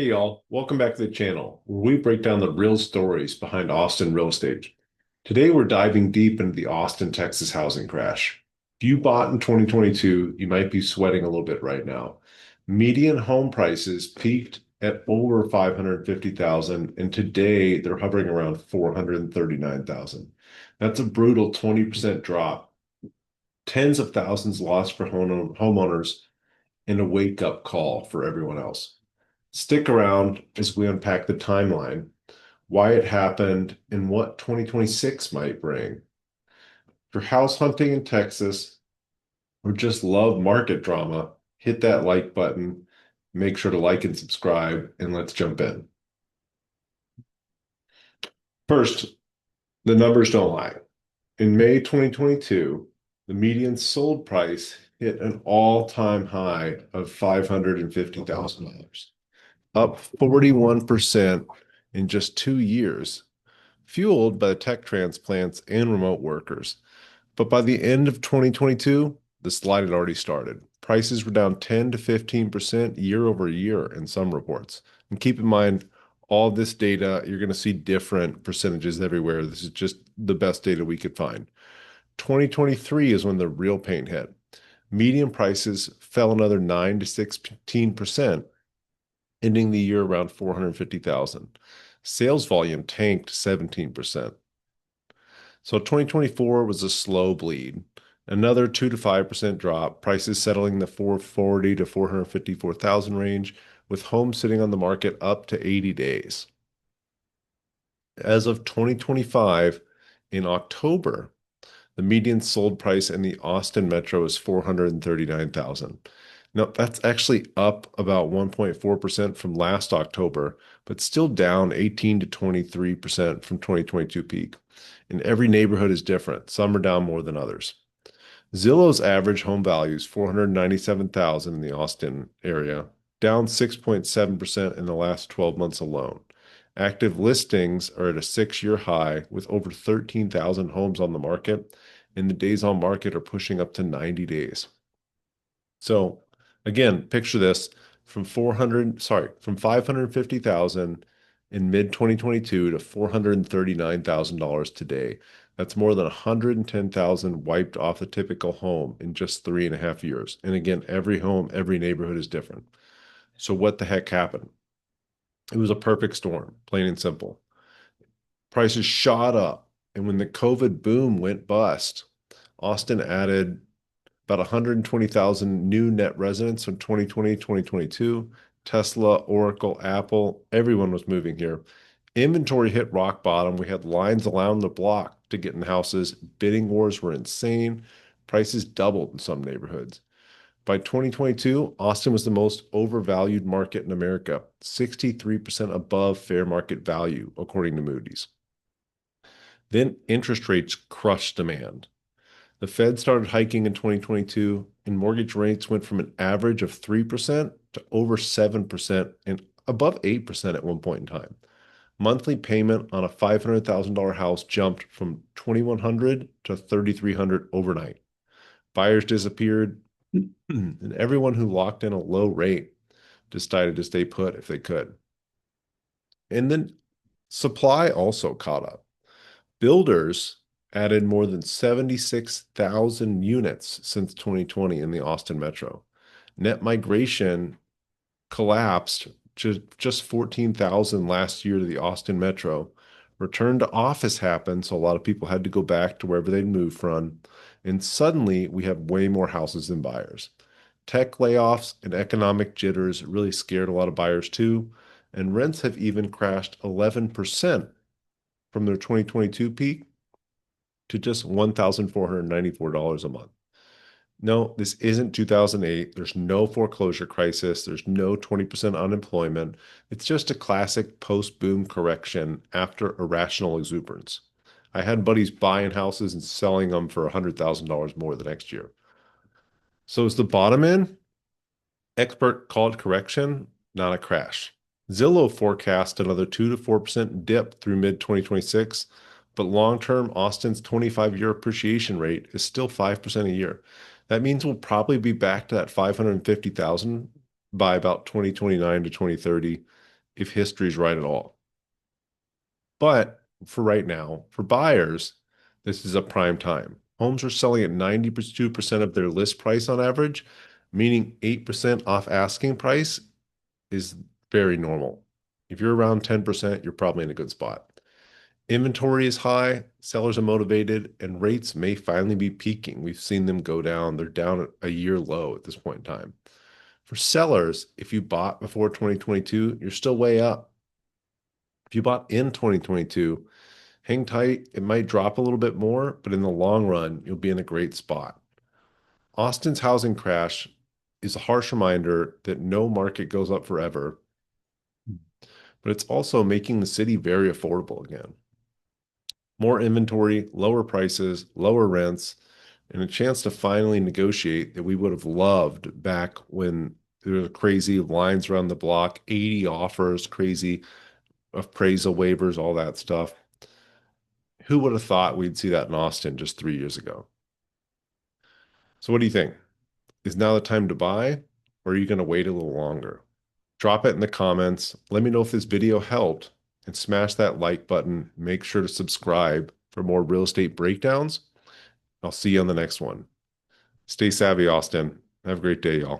Hey y'all, welcome back to the channel where we break down the real stories behind Austin real estate. Today we're diving deep into the Austin, Texas housing crash. If you bought in 2022, you might be sweating a little bit right now. Median home prices peaked at over 550,000 and today they're hovering around 439,000. That's a brutal 20% drop. Tens of thousands lost for homeowners and a wake-up call for everyone else. Stick around as we unpack the timeline, why it happened, and what 2026 might bring. If you're house hunting in Texas or just love market drama, hit that like button. Make sure to like and subscribe, and let's jump in. First, the numbers don't lie. In May 2022, the median sold price hit an all-time high of $550,000, up 41% in just 2 years, fueled by the tech transplants and remote workers. But by the end of 2022, the slide had already started. Prices were down 10 to 15% year over year in some reports. And keep in mind, all this data, you're going to see different percentages everywhere. This is just the best data we could find. 2023 is when the real pain hit. Median prices fell another 9 to 16%, ending the year around 450,000. Sales volume tanked 17%. So 2024 was a slow bleed. Another 2 to 5% drop, prices settling in the 440 to 454,000 range, with homes sitting on the market up to 80 days. As of 2025, in October, the median sold price in the Austin metro is 439,000. Now, that's actually up about 1.4% from last October, but still down 18 to 23% from 2022 peak. And every neighborhood is different. Some are down more than others. Zillow's average home value is 497,000 in the Austin area, down 6.7% in the last 12 months alone. Active listings are at a 6-year high with over 13,000 homes on the market, and the days on market are pushing up to 90 days. So again, picture this from 550,000 in mid 2022 to $439,000 today. That's more than 110,000 wiped off the typical home in just 3.5 years. And again, every home, every neighborhood is different. So what the heck happened? It was a perfect storm, plain and simple. Prices shot up. And when the COVID boom went bust, Austin added about 120,000 new net residents in 2020, 2022. Tesla, Oracle, Apple, everyone was moving here. Inventory hit rock bottom. We had lines around the block to get in houses. Bidding wars were insane. Prices doubled in some neighborhoods. By 2022, Austin was the most overvalued market in America, 63% above fair market value, according to Moody's. Then interest rates crushed demand. The Fed started hiking in 2022, and mortgage rates went from an average of 3% to over 7% and above 8% at one point in time. Monthly payment on a $500,000 house jumped from $2,100 to $3,300 overnight. Buyers disappeared, and everyone who locked in a low rate decided to stay put if they could. And then supply also caught up. Builders added more than 76,000 units since 2020 in the Austin metro. Net migration collapsed to just 14,000 last year to the Austin metro. Return to office happened, so a lot of people had to go back to wherever they'd moved from. And suddenly we have way more houses than buyers. Tech layoffs and economic jitters really scared a lot of buyers too. And rents have even crashed 11% from their 2022 peak to just $1,494 a month. No, this isn't 2008. There's no foreclosure crisis. There's no 20% unemployment. It's just a classic post-boom correction after irrational exuberance. I had buddies buying houses and selling them for $100,000 more the next year. So is the bottom in? Expert called correction, not a crash. Zillow forecast another 2 to 4% dip through mid-2026, but long-term Austin's 25-year appreciation rate is still 5% a year. That means we'll probably be back to that 550,000 by about 2029 to 2030. if history is right at all. But for right now, for buyers, this is a prime time. Homes are selling at 92% of their list price on average, meaning 8% off asking price is very normal. If you're around 10%, you're probably in a good spot. Inventory is high, sellers are motivated, and rates may finally be peaking. We've seen them go down. They're down at a year low at this point in time. For sellers, if you bought before 2022, you're still way up. If you bought in 2022, hang tight. It might drop a little bit more, but in the long run, you'll be in a great spot. Austin's housing crash is a harsh reminder that no market goes up forever, but it's also making the city very affordable again. More inventory, lower prices, lower rents, and a chance to finally negotiate that we would have loved back when there were crazy lines around the block, 80 offers, crazy appraisal waivers, all that stuff. Who would have thought we'd see that in Austin just 3 years ago? So, what do you think? Is now the time to buy, or are you going to wait a little longer? Drop it in the comments. Let me know if this video helped, and smash that like button. Make sure to subscribe for more real estate breakdowns. I'll see you on the next one. Stay savvy, Austin. Have a great day, y'all.